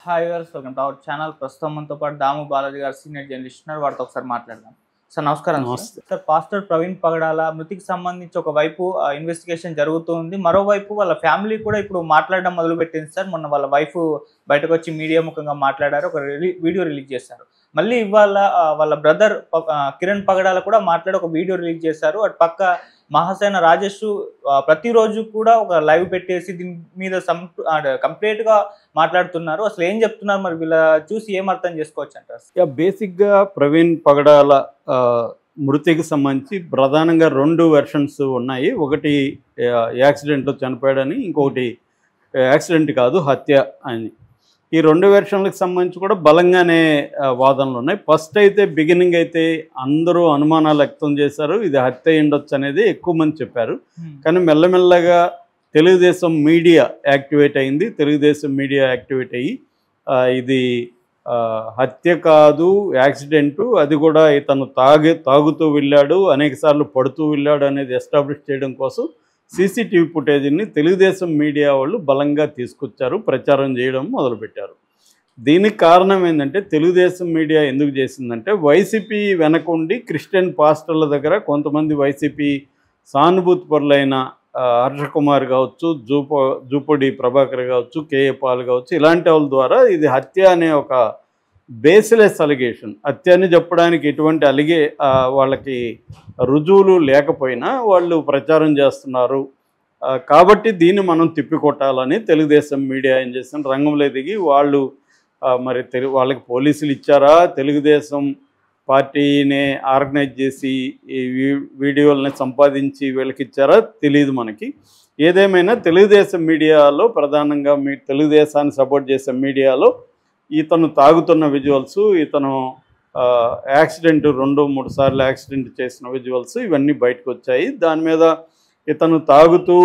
Hi viewers, welcome to our channel. ప్రస్తుతం మనతో పాటు దాము బాలాజీ గారు సీనియర్ జర్నలిస్ట్ ఉన్నారు. వారితో ఒకసారి మాట్లాడదాం. సార్ నమస్కారం. సార్, పాస్టర్ ప్రవీణ్ పగడాల మృతికి సంబంధించి ఒకవైపు ఇన్వెస్టిగేషన్ జరుగుతుంది, మరోవైపు వాళ్ళ ఫ్యామిలీ కూడా ఇప్పుడు మాట్లాడడం మొదలుపెట్టింది. సార్, మొన్న వాళ్ళ వైఫ్ బయటకు వచ్చి మీడియా ముఖంగా మాట్లాడారు, ఒక వీడియో రిలీజ్ చేశారు. మళ్ళీ ఇవాళ వాళ్ళ బ్రదర్ కిరణ్ పగడాల కూడా మాట్లాడి ఒక వీడియో రిలీజ్ చేశారు. అటు పక్క మహాసేన రాజేష్ ప్రతిరోజు కూడా ఒక లైవ్ పెట్టేసి దీని మీద కంప్లీట్ గా మాట్లాడుతున్నారు. అసలు ఏం చెప్తున్నారు, మరి వీళ్ళ చూసి ఏం అర్థం చేసుకోవచ్చు అంటారు? బేసిక్గా ప్రవీణ్ పగడాల మృతికి సంబంధించి ప్రధానంగా 2 వెర్షన్స్ ఉన్నాయి. ఒకటి యాక్సిడెంట్లో చనిపోయాడని, ఇంకొకటి యాక్సిడెంట్ కాదు హత్య అని. ఈ 2 వెర్షన్లకు సంబంధించి కూడా బలంగానే వాదనలు ఉన్నాయి. ఫస్ట్ అయితే బిగినింగ్ అయితే అందరూ అనుమానాలు వ్యక్తం చేశారు, ఇది హత్య ఉండొచ్చు అనేది ఎక్కువ మంది చెప్పారు. కానీ మెల్లమెల్లగా తెలుగుదేశం మీడియా యాక్టివేట్ అయింది. తెలుగుదేశం మీడియా యాక్టివేట్ అయ్యి ఇది హత్య కాదు, యాక్సిడెంటు, అది కూడా ఇతను తాగుతూ వెళ్ళాడు, అనేకసార్లు పడుతూ వెళ్ళాడు అనేది ఎస్టాబ్లిష్ చేయడం కోసం సీసీటీవీ ఫుటేజీని తెలుగుదేశం మీడియా వాళ్ళు బలంగా తీసుకొచ్చారు, ప్రచారం చేయడం మొదలుపెట్టారు. దీనికి కారణం ఏంటంటే, తెలుగుదేశం మీడియా ఎందుకు చేసిందంటే, వైసీపీ వెనకుండి క్రిస్టియన్ పాస్టర్ల దగ్గర కొంతమంది వైసీపీ సానుభూతి పరులైన హర్షకుమార్ కావచ్చు, జూపడి ప్రభాకర్ కావచ్చు, కేఏ పాల్ కావచ్చు, ఇలాంటి వాళ్ళ ద్వారా ఇది హత్య అనే ఒక బేస్లెస్ అలిగేషన్, హత్య అని చెప్పడానికి ఎటువంటి వాళ్ళకి రుజువులు లేకపోయినా వాళ్ళు ప్రచారం చేస్తున్నారు. కాబట్టి దీన్ని మనం తిప్పికొట్టాలని తెలుగుదేశం మీడియా ఏం చేసిన రంగంలో దిగి వాళ్ళు మరి వాళ్ళకి పోలీసులు ఇచ్చారా, తెలుగుదేశం పార్టీనే ఆర్గనైజ్ చేసి ఈ వీడియోలని సంపాదించి వీళ్ళకి ఇచ్చారా తెలియదు మనకి. ఏదేమైనా తెలుగుదేశం మీడియాలో ప్రధానంగా తెలుగుదేశాన్ని సపోర్ట్ చేసే మీడియాలో ఇతను తాగుతున్న విజువల్స్, ఇతను యాక్సిడెంట్ 2-3 సార్లు యాక్సిడెంట్ చేసిన విజువల్స్ ఇవన్నీ బయటకు వచ్చాయి. దాని మీద ఇతను తాగుతూ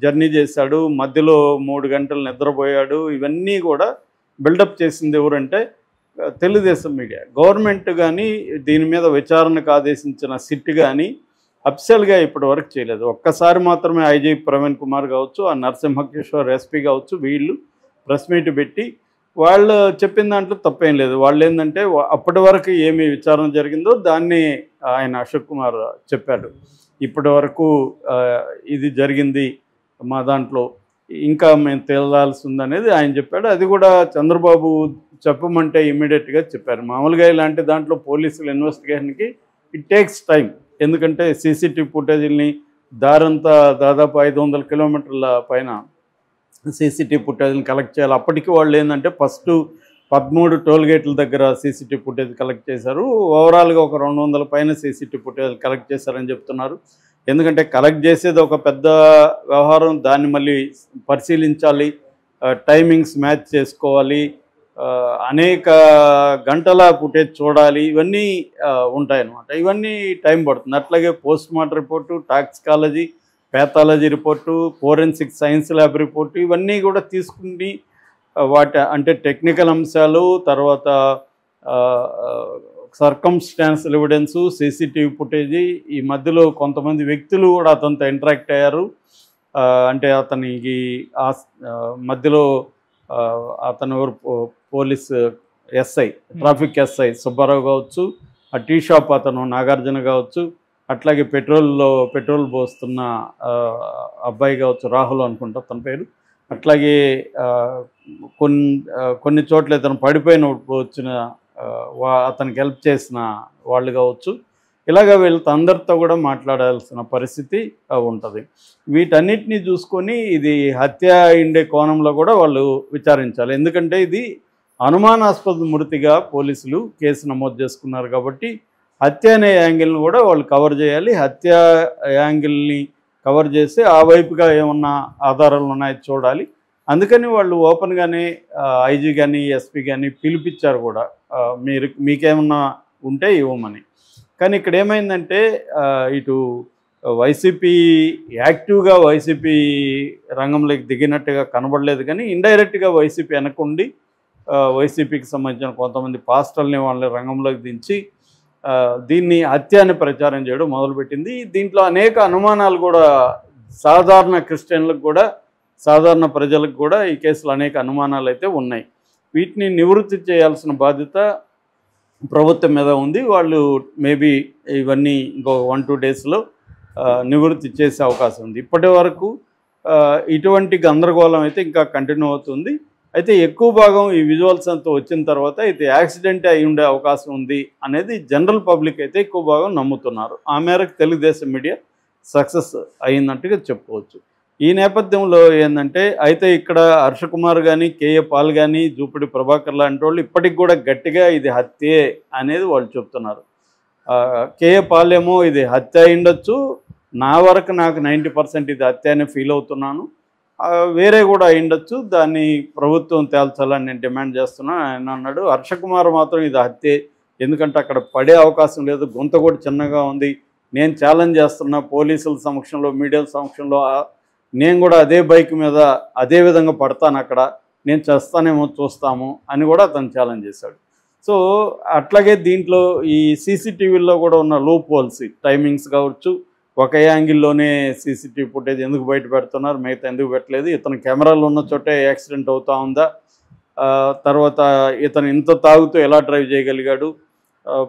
జర్నీ చేశాడు, మధ్యలో 3 గంటలు నిద్రపోయాడు, ఇవన్నీ కూడా బిల్డప్ చేసింది ఎవరంటే తెలుగుదేశం మీడియా. గవర్నమెంట్ కానీ దీని మీద విచారణకు ఆదేశించిన సిట్ కానీ అఫిషియల్గా ఇప్పటి వరకు చేయలేదు. ఒక్కసారి మాత్రమే ఐజీ ప్రవీణ్ కుమార్ కావచ్చు, ఆ నరసింహకిషోర్ ఎస్పీ కావచ్చు, వీళ్ళు ప్రెస్ మీట్ పెట్టి వాళ్ళు చెప్పిన దాంట్లో తప్పేం లేదు. వాళ్ళు ఏంటంటే అప్పటి వరకు ఏమి విచారణ జరిగిందో దాన్ని ఆయన అశోక్ కుమార్ చెప్పాడు. ఇప్పటి వరకు ఇది జరిగింది మా దాంట్లో, ఇంకా మేము తేలాల్సి ఉందనేది ఆయన చెప్పాడు. అది కూడా చంద్రబాబు చెప్పమంటే ఇమ్మీడియట్గా చెప్పారు. మామూలుగా ఇలాంటి దాంట్లో పోలీసుల ఇన్వెస్టిగేషన్కి ఇట్ టేక్స్ టైం. ఎందుకంటే సీసీటీవీ ఫుటేజీలని దారంతా దాదాపు 500 కిలోమీటర్ల పైన సీసీటీవీ ఫుటేజ్ని కలెక్ట్ చేయాలి. అప్పటికి వాళ్ళు ఏంటంటే ఫస్ట్ 13 టోల్ గేట్ల దగ్గర సీసీటీవీ ఫుటేజ్ కలెక్ట్ చేశారు. ఓవరాల్గా ఒక 200 పైన సీసీటీవీ ఫుటేజ్ కలెక్ట్ చేశారని చెప్తున్నారు. ఎందుకంటే కలెక్ట్ చేసేది ఒక పెద్ద వ్యవహారం, దాన్ని మళ్ళీ పరిశీలించాలి, టైమింగ్స్ మ్యాచ్ చేసుకోవాలి, అనేక గంటల ఫుటేజ్ చూడాలి, ఇవన్నీ ఉంటాయన్నమాట. ఇవన్నీ టైం పడుతుంది. అట్లాగే post mortem report, toxicology, pathology report, forensic science lab report, ఇవన్నీ కూడా తీసుకుని అంటే టెక్నికల్ అంశాలు, తర్వాత సర్కమ్స్టాన్షియల్ ఎవిడెన్సు, సీసీటీవీ ఫుటేజీ, ఈ మధ్యలో కొంతమంది వ్యక్తులు కూడా అతనితో ఇంటరాక్ట్ అయ్యారు. అంటే అతనికి మధ్యలో అతను police SI, traffic SI Subbarao కావచ్చు, ఆ టీ షాప్ అతను నాగార్జున కావచ్చు, అట్లాగే పెట్రోల్ పోస్తున్న అబ్బాయి కావచ్చు, రాహుల్ అనుకుంటా తన పేరు, అట్లాగే కొన్ని చోట్ల ఇతను పడిపోయిన వచ్చిన అతనికి హెల్ప్ చేసిన వాళ్ళు కావచ్చు, ఇలాగ వీళ్ళతో అందరితో కూడా మాట్లాడాల్సిన పరిస్థితి ఉంటుంది. వీటన్నిటినీ చూసుకొని ఇది హత్య అయిండే కోణంలో కూడా వాళ్ళు విచారించాలి. ఎందుకంటే ఇది అనుమానాస్పద మృతిగా పోలీసులు కేసు నమోదు చేసుకున్నారు కాబట్టి హత్య అనే యాంగిల్ని కూడా వాళ్ళు కవర్ చేయాలి. హత్య యాంగిల్ని కవర్ చేస్తే ఆ వైపుగా ఏమన్నా ఆధారాలు ఉన్నాయో చూడాలి. అందుకని వాళ్ళు ఓపెన్గానే ఐజీ కానీ ఎస్పీ కానీ పిలిపించారు కూడా, మీకేమన్నా ఉంటే ఇవ్వమని. కానీ ఇక్కడ ఏమైందంటే ఇటు వైసీపీ యాక్టివ్గా వైసీపీ రంగంలోకి దిగినట్టుగా కనబడలేదు, కానీ ఇండైరెక్ట్గా వైసీపీ వెనకుండి వైసీపీకి సంబంధించిన కొంతమంది పాస్టర్ని వాళ్ళ రంగంలోకి దించి దీన్ని హత్య అని ప్రచారం చేయడం మొదలుపెట్టింది. దీంట్లో అనేక అనుమానాలు కూడా సాధారణ క్రిస్టియన్లకు కూడా, సాధారణ ప్రజలకు కూడా ఈ కేసులో అనేక అనుమానాలు అయితే ఉన్నాయి. వీటిని నివృత్తి చేయాల్సిన బాధ్యత ప్రభుత్వం మీద ఉంది. వాళ్ళు మేబీ ఇవన్నీ ఇంకో 1-2 డేస్లో నివృత్తి చేసే అవకాశం ఉంది. ఇప్పటి వరకు ఇటువంటి గందరగోళం అయితే ఇంకా కంటిన్యూ అవుతుంది. అయితే ఎక్కువ భాగం ఈ విజువల్స్ అంతా వచ్చిన తర్వాత ఇది యాక్సిడెంట్ అయి ఉండే అవకాశం ఉంది అనేది జనరల్ పబ్లిక్ అయితే ఎక్కువ భాగం నమ్ముతున్నారు. ఆ మేరకు తెలుగుదేశం మీడియా సక్సెస్ అయిందంటుగా చెప్పుకోవచ్చు. ఈ నేపథ్యంలో ఏంటంటే అయితే ఇక్కడ హర్ష కుమార్ కానీ, కేఏ పాల్ కానీ, జూపూడి ప్రభాకర్ లాంటి వాళ్ళు ఇప్పటికి కూడా గట్టిగా ఇది హత్యే అనేది వాళ్ళు చెప్తున్నారు. కేఏ పాల్ ఏమో ఇది హత్య అయిండొచ్చు, నా వరకు నాకు 90% ఇది హత్య అనే ఫీల్ అవుతున్నాను, వేరే కూడా అయిండొచ్చు, దాన్ని ప్రభుత్వం తేల్చాలని నేను డిమాండ్ చేస్తున్నాను ఆయన అన్నాడు. హర్ష కుమార్ మాత్రం ఇది హత్యే, ఎందుకంటే అక్కడ పడే అవకాశం లేదు, గొంత కూడా చిన్నగా ఉంది, నేను ఛాలెంజ్ చేస్తున్నా పోలీసుల సమక్షంలో, మీడియా సమక్షంలో, నేను కూడా అదే బైక్ మీద అదే విధంగా పడతాను, అక్కడ నేను చేస్తానేమో చూస్తాము అని కూడా అతను ఛాలెంజ్ చేశాడు. సో అట్లాగే దీంట్లో ఈ సీసీటీవీలో కూడా ఉన్న లూప్ హోల్స్, టైమింగ్స్ కావచ్చు, ఒక యాంగిల్లోనే సీసీటీవీ ఫుటేజ్ ఎందుకు బయట పెడుతున్నారు, మిగతా ఎందుకు పెట్టలేదు, ఇతను కెమెరాలు ఉన్న చోటే యాక్సిడెంట్ అవుతా ఉందా, తర్వాత ఇతను ఇంత తాగుతూ ఎలా డ్రైవ్ చేయగలిగాడు,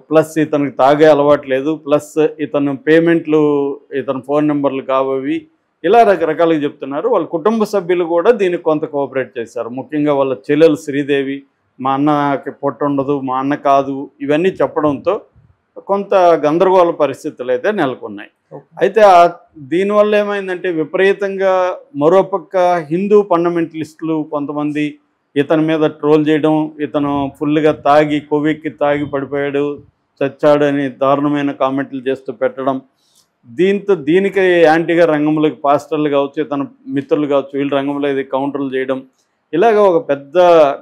ప్లస్ ఇతనికి తాగే అలవాటు లేదు, ప్లస్ ఇతను పేమెంట్లు ఇతను ఫోన్ నెంబర్లు కావవి, ఇలా రకరకాలుగా చెప్తున్నారు. వాళ్ళ కుటుంబ సభ్యులు కూడా దీనికి కొంత కోఆపరేట్ చేశారు. ముఖ్యంగా వాళ్ళ చెల్లెలు శ్రీదేవి, మా అన్నకి పొట్ట ఉండదు, మా అన్న కాదు, ఇవన్నీ చెప్పడంతో కొంత గందరగోళ పరిస్థితులు అయితే నెలకొన్నాయి. అయితే దీనివల్ల ఏమైందంటే విపరీతంగా మరోపక్క హిందూ ఫండమెంటలిస్టులు కొంతమంది ఇతని మీద ట్రోల్ చేయడం, ఇతను ఫుల్గా తాగి కొవ్వెక్కి తాగి పడిపోయాడు, చచ్చాడు అని దారుణమైన కామెంట్లు చేస్తూ పెట్టడం, దీనికి యాంటీగా రంగంలోకి పాస్టర్లు కావచ్చు, ఇతను మిత్రులు కావచ్చు, వీళ్ళు రంగంలో ఇది కౌంటర్లు చేయడం, ఇలాగ ఒక పెద్ద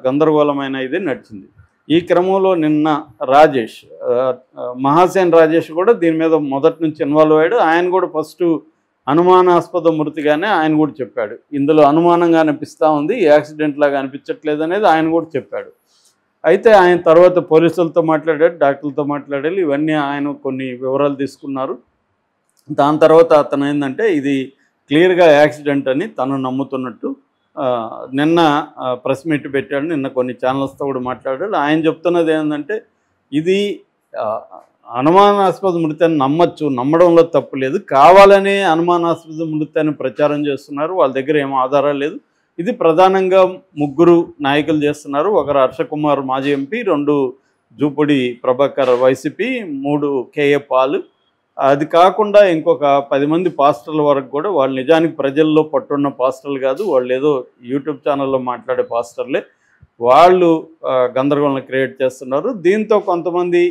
గందరగోళమైన ఇది నడిచింది. ఈ క్రమంలో నిన్న రాజేష్, మహాసేన్ రాజేష్ కూడా దీని మీద మొదటి నుంచి ఇన్వాల్వ్ అయ్యాడు. ఆయన కూడా ఫస్ట్ అనుమానాస్పద మృతిగానే ఆయన కూడా చెప్పాడు, ఇందులో అనుమానంగా అనిపిస్తూ ఉంది, యాక్సిడెంట్ లాగా అనిపించట్లేదు అనేది ఆయన కూడా చెప్పాడు. అయితే ఆయన తర్వాత పోలీసులతో మాట్లాడాడు, డాక్టర్లతో మాట్లాడాలి, ఇవన్నీ ఆయన కొన్ని వివరాలు తీసుకున్నారు. దాని తర్వాత అతను ఏంటంటే ఇది క్లియర్గా యాక్సిడెంట్ అని తను నమ్ముతున్నట్టు నిన్న ప్రెస్ మీట్ పెట్టాడు, నిన్న కొన్ని ఛానల్స్తో కూడా మాట్లాడాడు. ఆయన చెప్తున్నది ఏంటంటే ఇది అనుమానాస్పద మృతి అని నమ్మచ్చు, నమ్మడంలో తప్పు లేదు, కావాలనే అనుమానాస్పద మృతి అని ప్రచారం చేస్తున్నారు, వాళ్ళ దగ్గర ఏమో ఆధారాలు లేదు, ఇది ప్రధానంగా 3 నాయకులు చేస్తున్నారు, ఒకరు హర్ష కుమార్ మాజీ MP, 2 Jupudi Prabhakar YCP, 3 KA Paul, అది కాకుండా ఇంకొక 10 మంది పాస్టర్ల వరకు కూడా వాళ్ళు నిజానికి ప్రజల్లో పట్టున్న పాస్టర్లు కాదు, వాళ్ళు ఏదో యూట్యూబ్ ఛానల్లో మాట్లాడే పాస్టర్లే, వాళ్ళు గందరగోళం క్రియేట్ చేస్తున్నారు. దీంతో కొంతమంది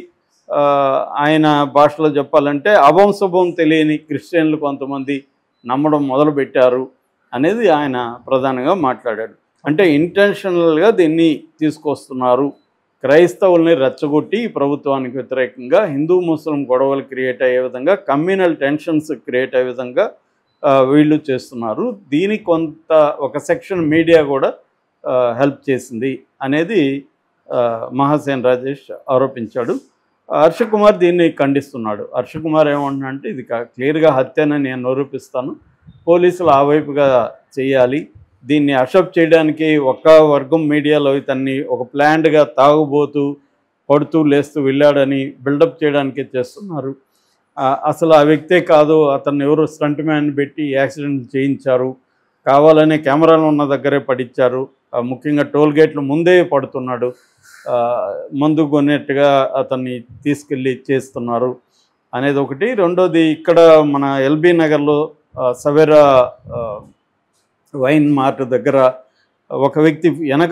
ఆయన భాషలో చెప్పాలంటే అభం శుభం తెలియని క్రిస్టియన్లు కొంతమంది నమ్మడం మొదలుపెట్టారు అనేది ఆయన ప్రధానంగా మాట్లాడాడు. అంటే ఇంటెన్షనల్గా దీన్ని తీసుకొస్తున్నారు, క్రైస్తవుల్ని రెచ్చగొట్టి ప్రభుత్వానికి వ్యతిరేకంగా హిందూ ముస్లిం గొడవలు క్రియేట్ అయ్యే విధంగా, కమ్యూనల్ టెన్షన్స్ క్రియేట్ అయ్యే విధంగా వీళ్ళు చేస్తున్నారు. దీనికి కొంత ఒక సెక్షన్ మీడియా కూడా హెల్ప్ చేసింది అనేది మహాసేన్ రాజేష్ ఆరోపించాడు. హర్ష కుమార్ దీన్ని ఖండిస్తున్నాడు. హర్ష కుమార్ ఏమంటున్నాడంటే ఇది క్లియర్గా హత్యని నేను నిరూపిస్తాను, పోలీసులు ఆ వైపుగా చేయాలి, దీన్ని అషప్ చేయడానికి ఒక వర్గం మీడియాలో ఇతన్ని ఒక ప్లాన్డ్గా తాగుబోతూ పడుతూ లేస్తూ వెళ్ళాడని బిల్డప్ చేయడానికే చేస్తున్నారు, అసలు ఆ వ్యక్తే కాదు, అతన్ని ఎవరు స్టంట్ మ్యాన్ పెట్టి యాక్సిడెంట్ చేయించారు, కావాలనే కెమెరాలు ఉన్న దగ్గరే పడిచ్చారు, ముఖ్యంగా టోల్ గేట్లు ముందే పడుతున్నాడు, మందు కొనేట్టుగా అతన్ని తీసుకెళ్ళి చేస్తున్నారు అనేది ఒకటి. రెండోది ఇక్కడ మన ఎల్బీ నగర్లో సవేరా వైన్ మార్ట్ దగ్గర ఒక వ్యక్తి వెనక